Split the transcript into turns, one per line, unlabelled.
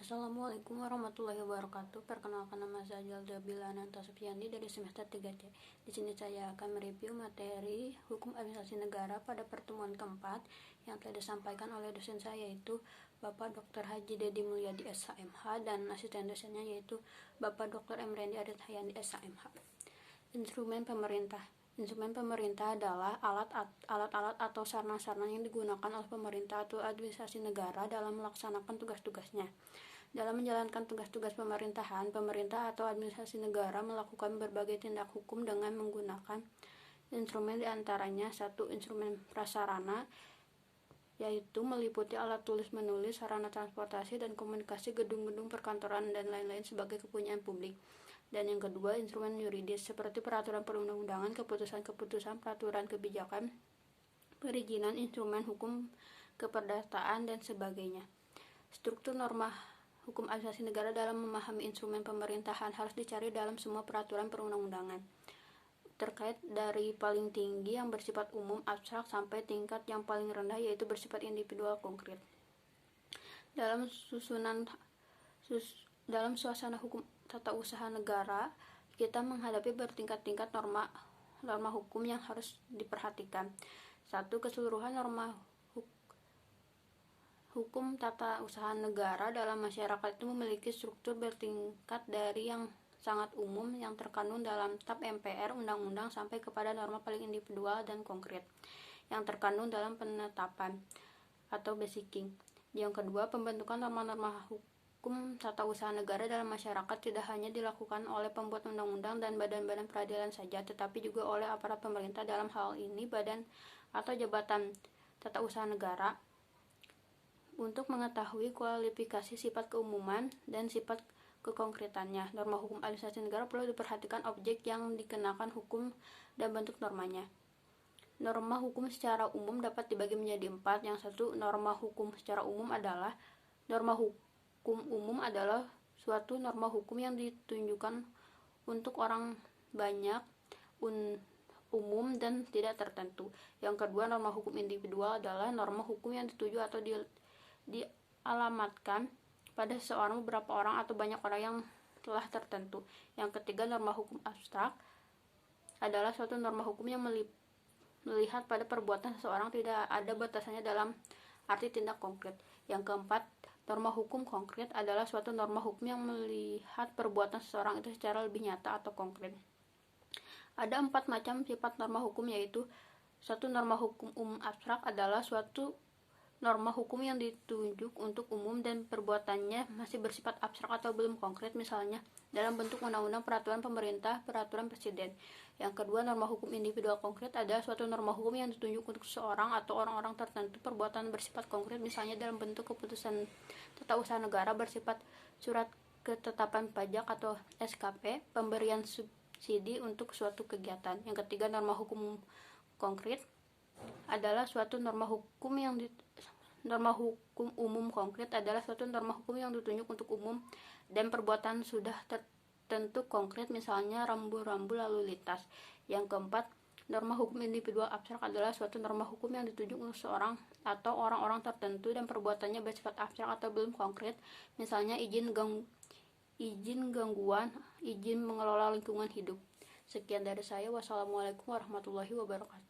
Assalamualaikum warahmatullahi wabarakatuh. Perkenalkan, nama saya Jalda Bilananta Sufiandi dari semester 3C. Di sini saya akan mereview materi Hukum Administrasi Negara pada pertemuan keempat yang telah disampaikan oleh dosen saya, yaitu Bapak Dr. Haji Dedi Mulyadi SHMH, dan asisten dosennya yaitu Bapak Dr. Emrendi Adit Hayandi SHMH. Instrumen pemerintah. Instrumen pemerintah adalah alat-alat atau sarana-sarana yang digunakan oleh pemerintah atau administrasi negara dalam melaksanakan tugas-tugasnya. Dalam menjalankan tugas-tugas pemerintahan, pemerintah atau administrasi negara melakukan berbagai tindak hukum dengan menggunakan instrumen, diantaranya: 1. Instrumen prasarana, yaitu meliputi alat tulis-menulis, sarana transportasi dan komunikasi, gedung-gedung perkantoran, dan lain-lain sebagai kepunyaan publik. Dan yang kedua, instrumen yuridis, seperti peraturan perundang-undangan, keputusan-keputusan, peraturan kebijakan, perizinan, instrumen hukum, keperdataan, dan sebagainya. Struktur norma hukum administrasi negara dalam memahami instrumen pemerintahan harus dicari dalam semua peraturan perundang-undangan, terkait dari paling tinggi yang bersifat umum abstrak sampai tingkat yang paling rendah yaitu bersifat individual konkret. Dalam suasana hukum tata usaha negara, kita menghadapi bertingkat-tingkat norma hukum yang harus diperhatikan. 1. Keseluruhan norma hukum tata usaha negara dalam masyarakat itu memiliki struktur bertingkat dari yang sangat umum yang terkandung dalam TAP MPR, undang-undang, sampai kepada norma paling individual dan konkret yang terkandung dalam penetapan atau basicing. Yang kedua, pembentukan norma-norma hukum tata usaha negara dalam masyarakat tidak hanya dilakukan oleh pembuat undang-undang dan badan-badan peradilan saja, tetapi juga oleh aparat pemerintah, dalam hal ini badan atau jabatan tata usaha negara. Untuk mengetahui kualifikasi sifat keumuman dan sifat kekonkretannya, norma hukum administrasi negara perlu diperhatikan objek yang dikenakan hukum dan bentuk normanya. Norma hukum secara umum dapat dibagi menjadi 4. Yang 1, norma hukum secara umum adalah norma hukum umum adalah suatu norma hukum yang ditunjukkan untuk orang banyak, umum, dan tidak tertentu. Yang kedua, norma hukum individual adalah norma hukum yang dituju atau dialamatkan pada seseorang, beberapa orang, atau banyak orang yang telah tertentu. Yang ketiga, norma hukum abstrak adalah suatu norma hukum yang melihat pada perbuatan seseorang, tidak ada batasannya dalam arti tindak konkret. Yang keempat, norma hukum konkret adalah suatu norma hukum yang melihat perbuatan seseorang itu secara lebih nyata atau konkret. Ada 4 macam sifat norma hukum, yaitu: 1. Norma hukum umum abstrak adalah suatu norma hukum yang ditunjuk untuk umum dan perbuatannya masih bersifat abstrak atau belum konkret, misalnya dalam bentuk undang-undang, peraturan pemerintah, peraturan presiden. Yang kedua, norma hukum individual konkret adalah suatu norma hukum yang ditunjuk untuk seseorang atau orang-orang tertentu, perbuatan bersifat konkret, misalnya dalam bentuk keputusan tata usaha negara bersifat surat ketetapan pajak atau SKP, pemberian subsidi untuk suatu kegiatan. Yang ketiga, norma hukum konkret adalah suatu norma hukum umum konkret adalah suatu norma hukum yang ditunjuk untuk umum dan perbuatan sudah tertentu konkret, misalnya rambu-rambu lalu lintas. Yang keempat, norma hukum individual abstrak adalah suatu norma hukum yang ditunjuk untuk seorang atau orang-orang tertentu dan perbuatannya bersifat abstrak atau belum konkret, misalnya izin gangguan, izin mengelola lingkungan hidup. Sekian dari saya. Wassalamualaikum warahmatullahi wabarakatuh.